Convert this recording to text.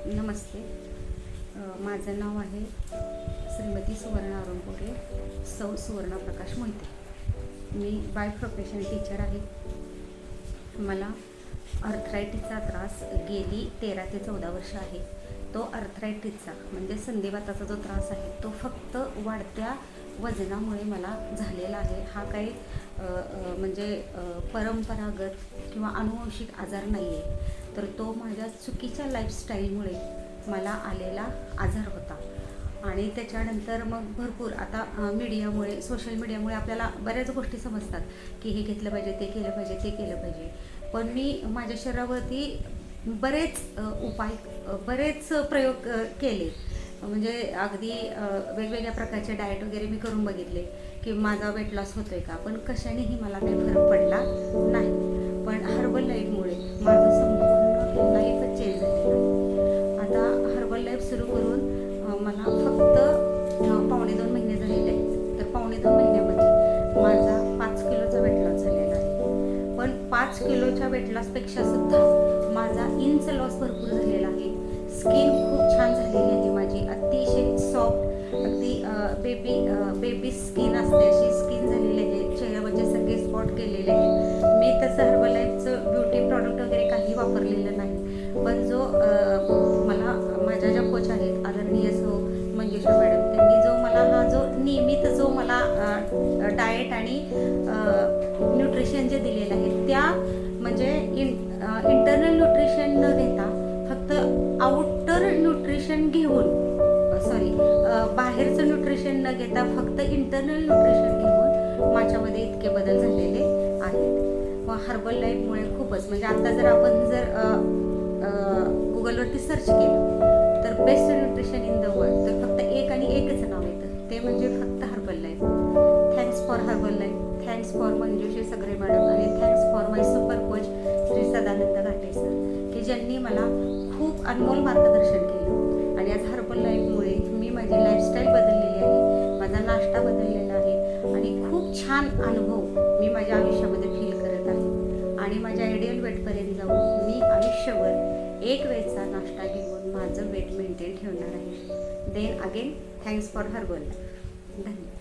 नमस्ते. माझं नाव आहे श्रीमती सुवर्णा अरुणपुरे, सौ सुवर्णा प्रकाश मोहिते. मी बाय प्रोफेशन टीचर आहे. मला अर्थरायटिसचा त्रास गेली 13 ते 14 वर्ष आहे. तो अर्थरायटिसचा म्हणजे संधिवाताचा जो त्रास आहे तो फक्त वाढत्या वजनामुळे मला झालेला आहे. हा काही परंपरागत किंवा अनुवंशिक आजार नाही आहे, तर तो माझ्या चुकीच्या लाईफस्टाईलमुळे मला आलेला आजार होता. आणि त्याच्यानंतर मग भरपूर आता मीडियामुळे, सोशल मीडियामुळे आपल्याला बऱ्याच गोष्टी समजतात की हे घेतलं पाहिजे, ते केलं पाहिजे, ते केलं पाहिजे. पण मी माझ्या शरीरावरती बरेच उपाय, बरेच प्रयोग केले. म्हणजे अगदी वेगवेगळ्या प्रकारचे डाएट वगैरे मी करून बघितले की माझा वेट लॉस होतोय का, पण कशानेही मला काही फरक पडला नाही. पण हर्बल लाईफमुळे माझं संपूर्ण लाईफच चेंज झालेलं आहे. आता हर्बल लाईफ सुरू करून मला फक्त 1.5-2 महिने झालेले आहेत. तर 1.5-2 महिन्यामध्ये माझा 5 किलोचा वेट लॉस झालेला आहे. पण 5 किलोच्या वेट लॉसपेक्षा सुद्धा माझा इंच लॉस भरपूर झालेला आहे. स्किन खूप छान झालेली आहे माझी, अतिशय सॉफ्ट, अगदी बेबी स्किन असते अशी स्किन झालेली आहे. चेहऱ्यावरचे सगळे स्पॉट गेलेले आहेत. मी तसं हर्बल लाईफचं ब्युटी प्रॉडक्ट वगैरे काही वापरलेलं नाही. पण जो मला माझ्या ज्या कोच आहेत, आदरणीय सौ मंजुषा मॅडम, त्यांनी जो मला हा जो नियमित जो मला डाएट आणि न्यूट्रिशन जे दिलेलं आहे, त्या म्हणजे इंटरनल न्यूट्रिशन न घेता फक्त आउटर न्यूट्रिशन घेऊन, बाहेरचं न्यूट्रिशन न घेता फक्त इंटरनल न्यूट्रिशन घेऊन माझ्यामध्ये इतके बदल झालेले आहेत. व हर्बल लाईफमुळे खूपच, म्हणजे आता जर आपण गुगलवरती सर्च केलं तर best nutrition in the world, तर फक्त एक आणि एकच नाव येतं, ते म्हणजे फक्त Herbalife. Thanks for Herbalife, thanks for Manjushi Sagare madam, आणि thanks for my super coach Shri Sadanand Ghate sir, की ज्यांनी मला खूप अनमोल मार्गदर्शन केलं. आणि आज हर्बल लाईफमुळे मी माझी लाईफस्टाईल बदललेली आहे, माझा नाश्ता बदललेला आहे आणि खूप छान अनुभव मी माझ्या आयुष्यामध्ये फील करत आहे. आणि माझ्या आयडियल वेटपर्यंत जाऊन मी आयुष्यभर एक वेळचा नाश्ता घेऊन माझं वेट मेंटेन ठेवणार आहे. Then again thanks for herbal. धन्यवाद.